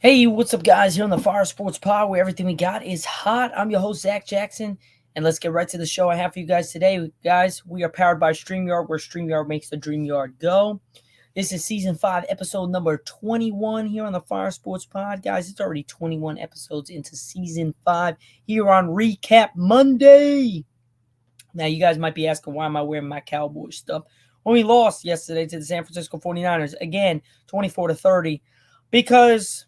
Hey, what's up, guys? Here on the Fire Sports Pod, where everything we got is hot. I'm your host, Zach Jackson, and let's get right to the show I have for you guys today. Guys, we are powered by StreamYard, where StreamYard makes the dream yard go. This is Season 5, episode number 21 here on the Fire Sports Pod. Guys, it's already 21 episodes into Season 5 here on Recap Monday. Now, you guys might be asking, why am I wearing my Cowboys stuff? Well, we lost yesterday to the San Francisco 49ers, again, 24-30, because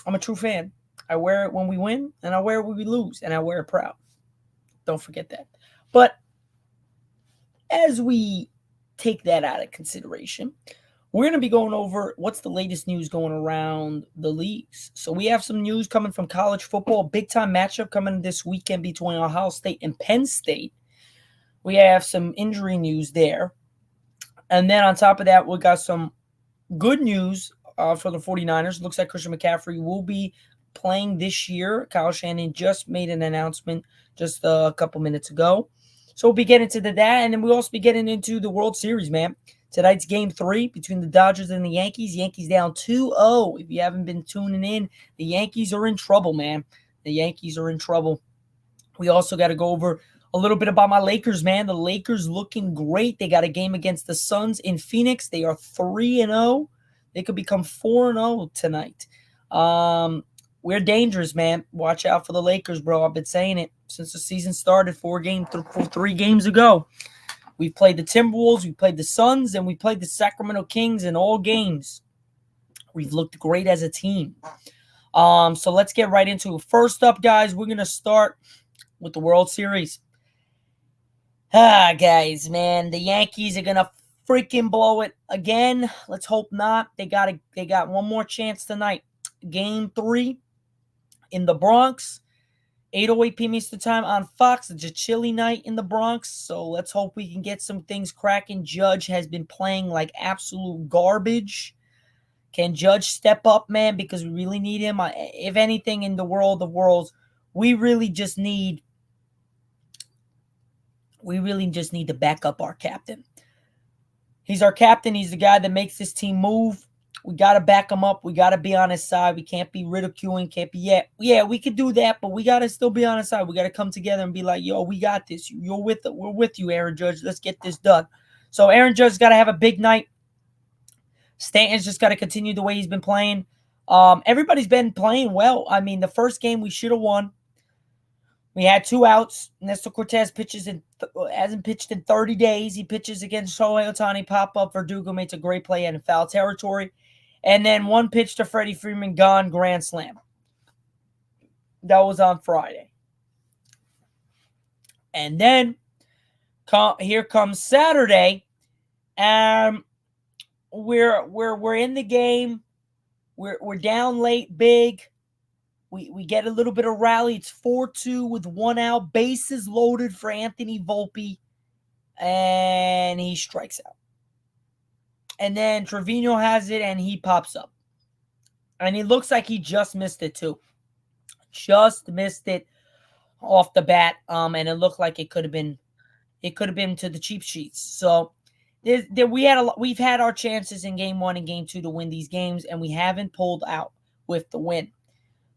I'm a true fan. I wear it when we win, and I wear it when we lose, and I wear it proud. Don't forget that. But as we take that out of consideration, we're going to be going over what's the latest news going around the leagues. So we have some news coming from college football. Big-time matchup coming this weekend between Ohio State and Penn State. We have some injury news there. And then on top of that, we got some good news for the 49ers. Looks like Christian McCaffrey will be playing this year. Kyle Shanahan just made an announcement just a couple minutes ago. So we'll be getting to that, and then we'll also be getting into the World Series, man. Tonight's Game 3 between the Dodgers and the Yankees. Yankees down 2-0. If you haven't been tuning in, the Yankees are in trouble, man. The Yankees are in trouble. We also got to go over a little bit about my Lakers, man. The Lakers looking great. They got a game against the Suns in Phoenix. They are 3-0. They could become 4-0 tonight. We're dangerous, man. Watch out for the Lakers, bro. I've been saying it since the season started 3 games ago. We've played the Timberwolves, we played the Suns, and we played the Sacramento Kings in all games. We've looked great as a team. So let's get right into it. First up, guys, we're going to start with the World Series. Guys, man, the Yankees are going to freaking blow it again. Let's hope not. They got one more chance tonight. Game 3 in the Bronx, 8:08 p.m. Eastern time on Fox. It's a chilly night in the Bronx, so let's hope we can get some things cracking. Judge has been playing like absolute garbage. Can Judge step up, man? Because we really need him. If anything, in the world of worlds, we really just need to back up our captain. He's our captain. He's the guy that makes this team move. We got to back him up. We got to be on his side. We can't be ridiculing. Can't be, yeah, we could do that, but we got to still be on his side. We got to come together and be like, yo, we got this. We're with you, Aaron Judge. Let's get this done. So Aaron Judge's got to have a big night. Stanton's just got to continue the way he's been playing. Everybody's been playing well. I mean, the first game we should have won. We had 2 outs. Nestor Cortez hasn't pitched in 30 days. He pitches against Shohei Ohtani. Pop-up. Verdugo makes a great play in foul territory. And then 1 pitch to Freddie Freeman, gone, grand slam. That was on Friday. And then here comes Saturday. We're in the game. We're down late, big. We get a little bit of rally. It's 4-2 with 1 out. Bases loaded for Anthony Volpe. And he strikes out. And then Trevino has it, and he pops up. And he looks like he just missed it, too. Just missed it off the bat. And it looked like it could have been to the cheap sheets. So we've had our chances in Game 1 and Game 2 to win these games, and we haven't pulled out with the win.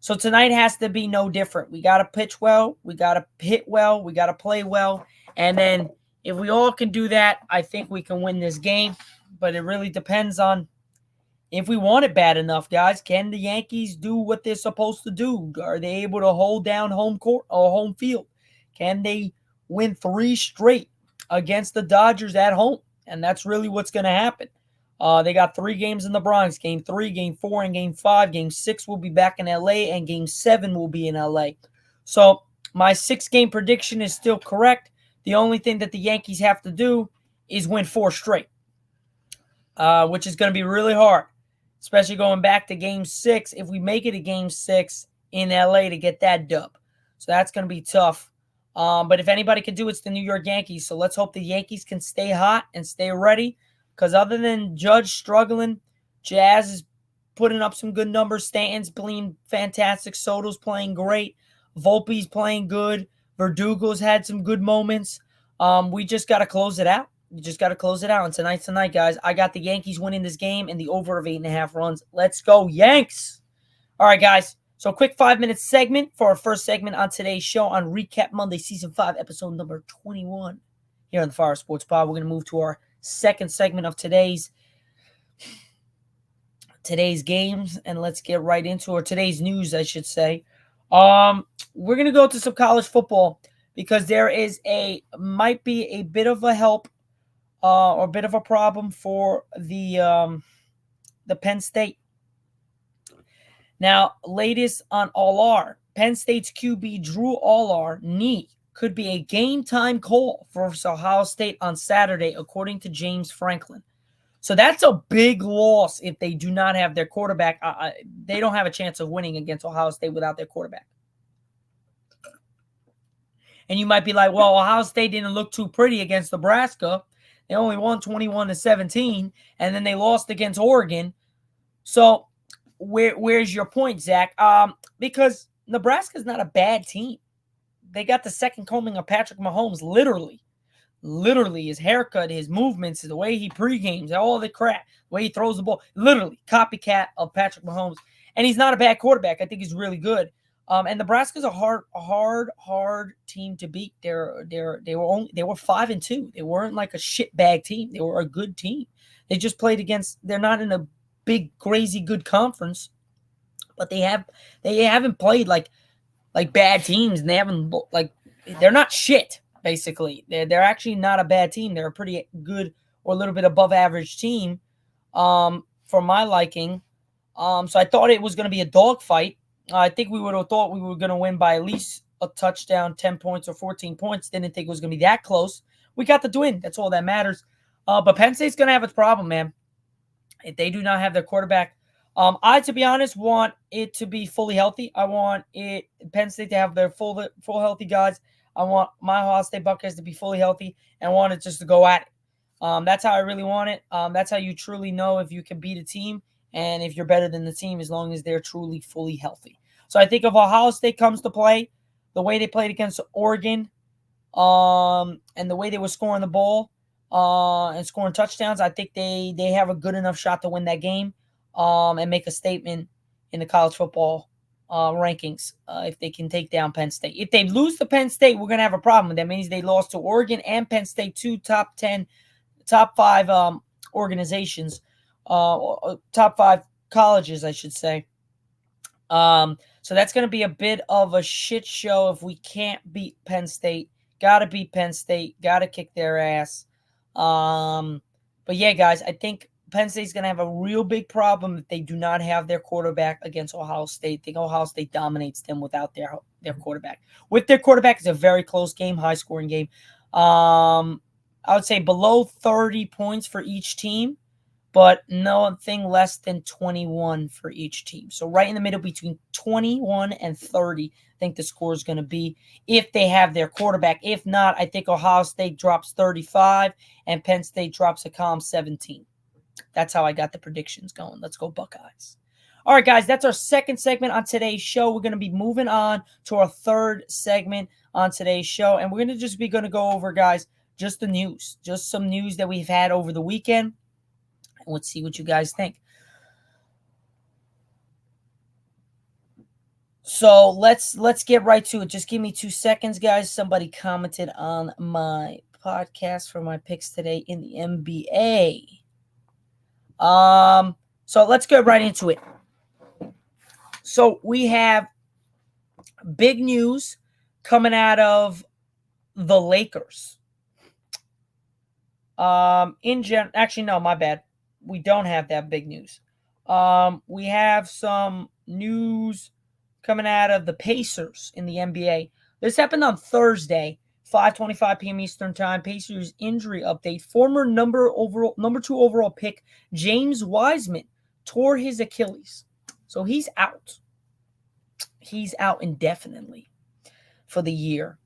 So tonight has to be no different. We got to pitch well. We got to hit well. We got to play well. And then if we all can do that, I think we can win this game. But it really depends on if we want it bad enough, guys. Can the Yankees do what they're supposed to do? Are they able to hold down home court or home field? Can they win 3 straight against the Dodgers at home? And that's really what's going to happen. They got 3 games in the Bronx. Game 3, Game 4, and Game 5. Game 6 will be back in L.A., and Game 7 will be in L.A. So my 6-game prediction is still correct. The only thing that the Yankees have to do is win 4 straight, which is going to be really hard, especially going back to Game 6. If we make it a Game 6 in L.A. to get that dub. So that's going to be tough. But if anybody can do it, it's the New York Yankees. So let's hope the Yankees can stay hot and stay ready. Because other than Judge struggling, Jazz is putting up some good numbers. Stanton's playing fantastic. Soto's playing great. Volpe's playing good. Verdugo's had some good moments. We just got to close it out. You just got to close it out. And tonight's the night, guys. I got the Yankees winning this game and the over of 8.5 runs. Let's go, Yanks. All right, guys. So, quick 5-minute segment for our first segment on today's show on Recap Monday, Season 5, Episode number 21 here on the Fire Sports Pod. We're going to move to our second segment of today's games, and let's get right into or today's news, I should say. We're going to go to some college football because there might be a bit of a help or a bit of a problem for the Penn State. Now, latest on All-R, Penn State's QB Drew All-R knee could be a game-time call for Ohio State on Saturday, according to James Franklin. So that's a big loss if they do not have their quarterback. They don't have a chance of winning against Ohio State without their quarterback. And you might be like, well, Ohio State didn't look too pretty against Nebraska. They only won 21-17, and then they lost against Oregon. So where's your point, Zach? Because Nebraska's not a bad team. They got the second coming of Patrick Mahomes, literally his haircut, his movements, the way he pre-games, all the crap, the way he throws the ball, literally copycat of Patrick Mahomes. And he's not a bad quarterback. I think he's really good. And Nebraska's a hard team to beat. They were 5-2. They weren't like a shitbag team. They were a good team. They just played against. They're not in a big, crazy good conference, but they haven't played like bad teams, and they haven't they're not shit. Basically, they're actually not a bad team. They're a pretty good or a little bit above average team, for my liking. So I thought it was going to be a dogfight. I think we would have thought we were going to win by at least a touchdown, 10 points or 14 points. Didn't think it was going to be that close. We got the win. That's all that matters. But Penn State's going to have a problem, man. If they do not have their quarterback, I, to be honest, want it to be fully healthy. I want Penn State to have their full healthy guys. I want my Ohio State Buckeyes to be fully healthy, and I want it just to go at it. That's how I really want it. That's how you truly know if you can beat a team and if you're better than the team, as long as they're truly fully healthy. So I think if Ohio State comes to play, the way they played against Oregon, and the way they were scoring the ball, and scoring touchdowns, I think they have a good enough shot to win that game, and make a statement in the college football rankings if they can take down Penn State. If they lose to Penn State, we're going to have a problem. That means they lost to Oregon and Penn State, two top 5 organizations, top 5 colleges, I should say. So that's going to be a bit of a shit show if we can't beat Penn State. Got to beat Penn State. Got to kick their ass. But yeah, guys, I think Penn State's going to have a real big problem if they do not have their quarterback against Ohio State. I think Ohio State dominates them without their quarterback. With their quarterback, it's a very close game, high-scoring game. I would say below 30 points for each team, but nothing less than 21 for each team. So right in the middle between 21 and 30, I think the score is going to be if they have their quarterback. If not, I think Ohio State drops 35 and Penn State drops a calm 17. That's how I got the predictions going. Let's go Buckeyes. All right, guys, that's our second segment on today's show. We're going to be moving on to our third segment on today's show, and we're going to go over, guys, just the news, just some news that we've had over the weekend. And let's see what you guys think. So let's get right to it. Just give me 2 seconds, guys. Somebody commented on my podcast for my picks today in the NBA. So let's get right into it. So we have big news coming out of the Lakers. Actually, no, my bad. We don't have that big news. We have some news coming out of the Pacers in the NBA. This happened on Thursday, 5:25 p.m. Eastern Time. Pacers injury update. Former number 2 overall pick James Wiseman tore his Achilles. So he's out. He's out indefinitely for the year.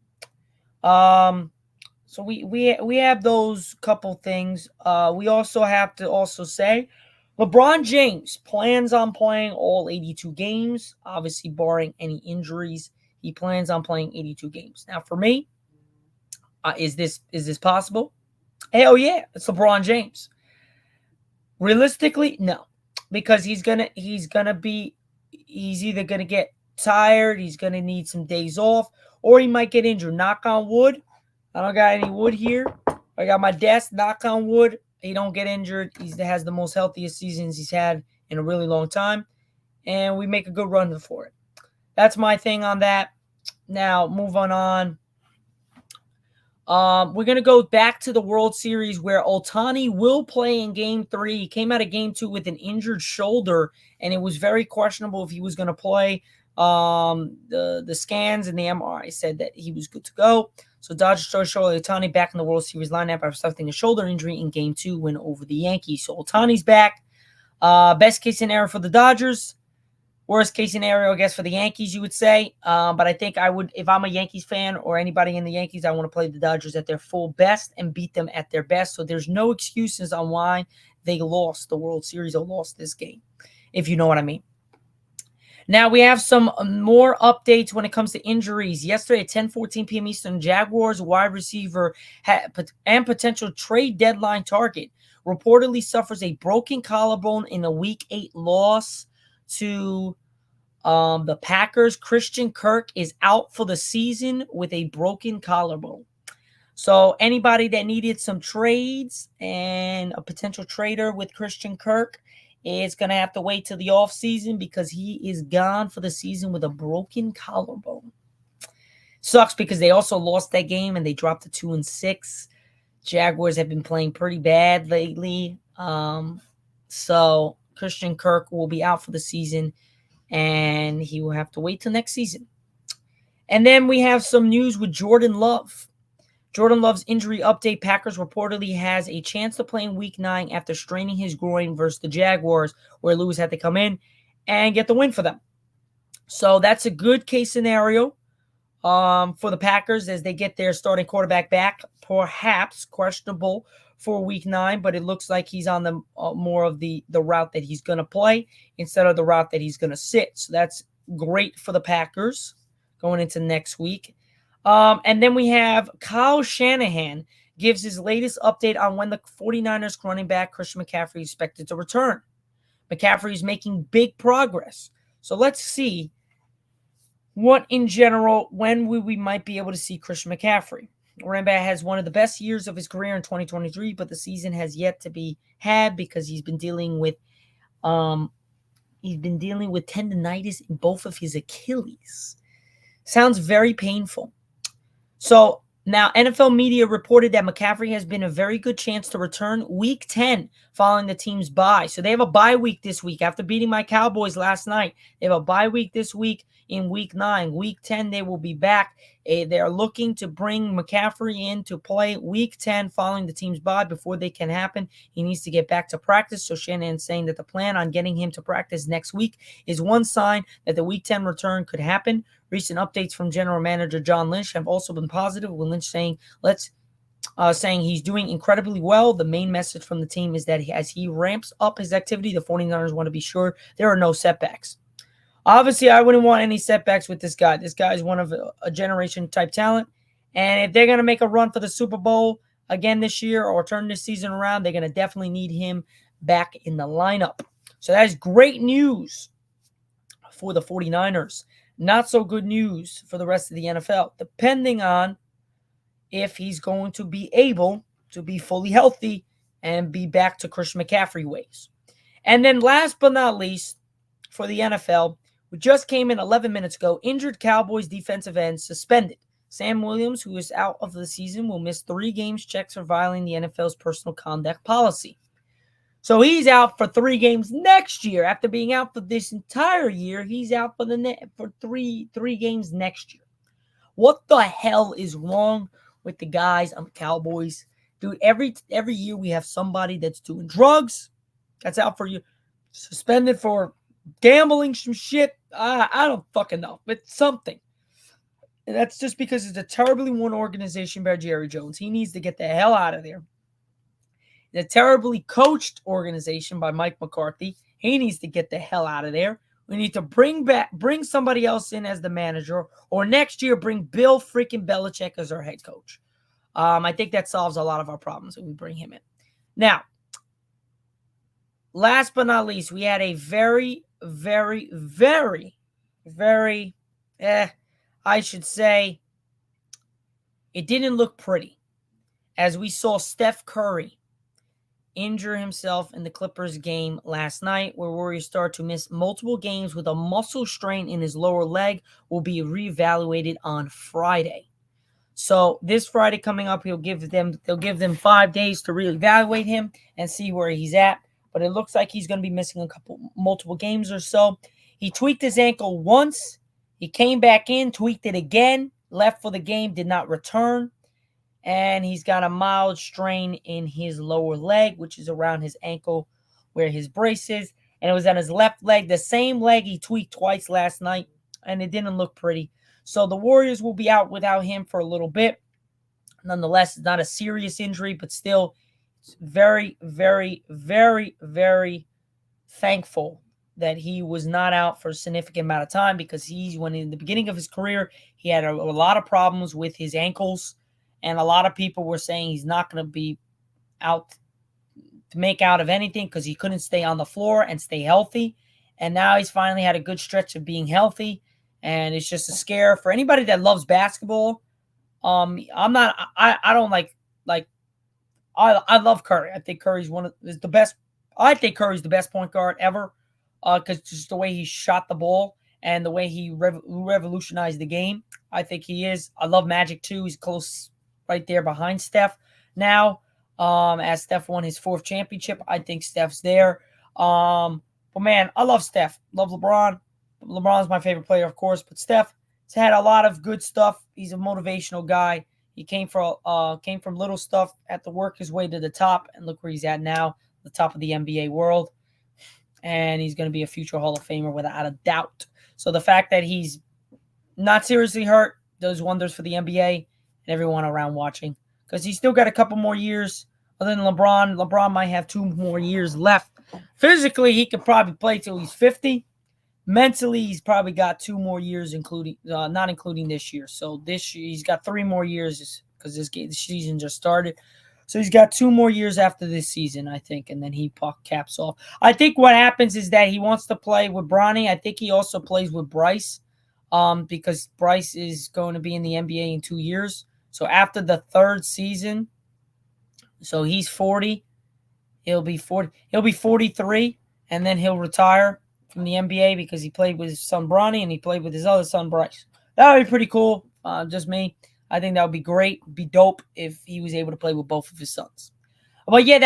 So we have those couple things. We also have to say LeBron James plans on playing all 82 games, obviously barring any injuries. He plans on playing 82 games. Now, for me, is this possible? Hell yeah, it's LeBron James. Realistically, no, because he's gonna he's either going to get tired, he's going to need some days off, or he might get injured. Knock on wood. I don't got any wood here. I got my desk. Knock on wood. He don't get injured. He has the most healthiest seasons he's had in a really long time, and we make a good run for it. That's my thing on that. Now, move on. We're going to go back to the World Series where Ohtani will play in Game 3. He came out of Game 2 with an injured shoulder, and it was very questionable if he was going to play. The scans and the MRI said that he was good to go. So Dodgers show Ohtani back in the World Series lineup after suffering a shoulder injury in Game 2 win over the Yankees. So Ohtani's back. Best case scenario for the Dodgers. Worst case scenario, I guess, for the Yankees, you would say. But I think I would, if I'm a Yankees fan or anybody in the Yankees, I want to play the Dodgers at their full best and beat them at their best. So there's no excuses on why they lost the World Series or lost this game, if you know what I mean. Now, we have some more updates when it comes to injuries. Yesterday at 10:14 p.m. Eastern, Jaguars wide receiver and potential trade deadline target reportedly suffers a broken collarbone in a Week 8 loss to the Packers. Christian Kirk is out for the season with a broken collarbone. So anybody that needed some trades and a potential trader with Christian Kirk is going to have to wait till the offseason because he is gone for the season with a broken collarbone. Sucks because they also lost that game and they dropped to 2-6. Jaguars have been playing pretty bad lately. So Christian Kirk will be out for the season and he will have to wait till next season. And then we have some news with Jordan Love. Jordan Love's injury update. Packers reportedly has a chance to play in Week 9 after straining his groin versus the Jaguars, where Lewis had to come in and get the win for them. So that's a good case scenario for the Packers as they get their starting quarterback back. Perhaps questionable for Week 9, but it looks like he's on the more of the route that he's going to play instead of the route that he's going to sit. So that's great for the Packers going into next week. And then we have Kyle Shanahan gives his latest update on when the 49ers running back Christian McCaffrey is expected to return. McCaffrey is making big progress. So let's see what in general, when we might be able to see Christian McCaffrey. Running back has one of the best years of his career in 2023, but the season has yet to be had because he's been dealing with tendonitis in both of his Achilles. Sounds very painful. So now NFL media reported that McCaffrey has been a very good chance to return Week 10 following the team's bye. So they have a bye week this week. After beating my Cowboys last night, they have a bye week this week in Week 9. Week 10, they will be back. They're looking to bring McCaffrey in to play Week 10 following the team's bye. Before they can happen, he needs to get back to practice. So Shanahan's saying that the plan on getting him to practice next week is one sign that the Week 10 return could happen. Recent updates from General Manager John Lynch have also been positive, with Lynch saying he's doing incredibly well. The main message from the team is that as he ramps up his activity, the 49ers want to be sure there are no setbacks. Obviously, I wouldn't want any setbacks with this guy. This guy is one of a generation-type talent. And if they're going to make a run for the Super Bowl again this year or turn this season around, they're going to definitely need him back in the lineup. So that is great news for the 49ers. Not so good news for the rest of the NFL, depending on if he's going to be able to be fully healthy and be back to Christian McCaffrey ways. And then last but not least, for the NFL, we just came in 11 minutes ago, injured Cowboys defensive end suspended. Sam Williams, who is out of the season, will miss 3 games checked for violating the NFL's personal conduct policy. So he's out for 3 games next year. After being out for this entire year, he's out for for three games next year. What the hell is wrong with the guys on the Cowboys? Dude, every year we have somebody that's doing drugs, that's out for you, suspended for gambling some shit. I don't fucking know, but something. And that's just because it's a terribly run organization by Jerry Jones. He needs to get the hell out of there. The terribly coached organization by Mike McCarthy. He needs to get the hell out of there. We need to bring somebody else in as the manager, or next year bring Bill freaking Belichick as our head coach. I think that solves a lot of our problems if we bring him in. Now, last but not least, we had a very very, very, very, I should say, it didn't look pretty as we saw Steph Curry injure himself in the Clippers game last night, where Warriors start to miss multiple games with a muscle strain in his lower leg, will be reevaluated on Friday. So this Friday coming up, they'll give them 5 days to reevaluate him and see where he's at. But it looks like he's going to be missing multiple games or so. He tweaked his ankle once. He came back in, tweaked it again, left for the game, did not return. And he's got a mild strain in his lower leg, which is around his ankle where his brace is. And it was on his left leg, the same leg he tweaked twice last night. And it didn't look pretty. So the Warriors will be out without him for a little bit. Nonetheless, it's not a serious injury, but still very, very, very, very thankful that he was not out for a significant amount of time, because when in the beginning of his career, he had a lot of problems with his ankles. And a lot of people were saying he's not going to be out to make out of anything because he couldn't stay on the floor and stay healthy. And now he's finally had a good stretch of being healthy. And it's just a scare for anybody that loves basketball. I love Curry. I think Curry's the best. I think Curry's the best point guard ever, because just the way he shot the ball and the way he revolutionized the game. I think he is. I love Magic too. He's close right there behind Steph now. As Steph won his 4th championship, I think Steph's there. But man, I love Steph. Love LeBron. LeBron's my favorite player, of course, but Steph has had a lot of good stuff. He's a motivational guy. He came from little stuff, had to work his way to the top, and look where he's at now, the top of the NBA world. And he's going to be a future Hall of Famer without a doubt. So the fact that he's not seriously hurt does wonders for the NBA and everyone around watching, because he's still got a couple more years. Other than LeBron, LeBron might have 2 more years left. Physically, he could probably play till he's 50. Mentally, he's probably got 2 more years, not including this year. So this year, he's got 3 more years because this season just started. So he's got 2 more years after this season, I think, and then he caps off. I think what happens is that he wants to play with Bronny. I think he also plays with Bryce, because Bryce is going to be in the NBA in 2 years. So after the 3rd season, so he's 40. He'll be 40. He'll be 43, and then he'll retire from the NBA because he played with his son Bronny and he played with his other son Bryce. That would be pretty cool. Just me. I think that would be great. Be dope if he was able to play with both of his sons. But yeah,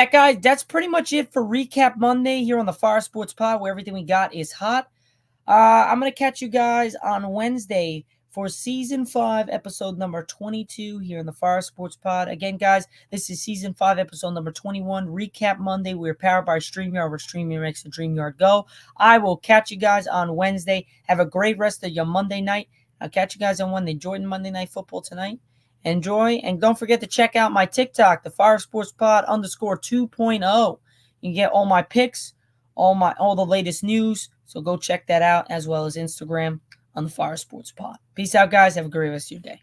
that's pretty much it for Recap Monday here on the Fire Sports Pod, where everything we got is hot. I'm going to catch you guys on Wednesday for Season 5, Episode number 22 here in the Fire Sports Pod. Again, guys, this is Season 5, Episode number 21, Recap Monday. We're powered by StreamYard, where StreamYard makes the dream yard go. I will catch you guys on Wednesday. Have a great rest of your Monday night. I'll catch you guys on Wednesday. Enjoy Monday Night Football tonight. Enjoy, and don't forget to check out my TikTok, the Fire Sports Pod _2.0. You can get all my picks, all the latest news. So go check that out, as well as Instagram on the Fire Sports Pod. Peace out, guys. Have a great rest of your day.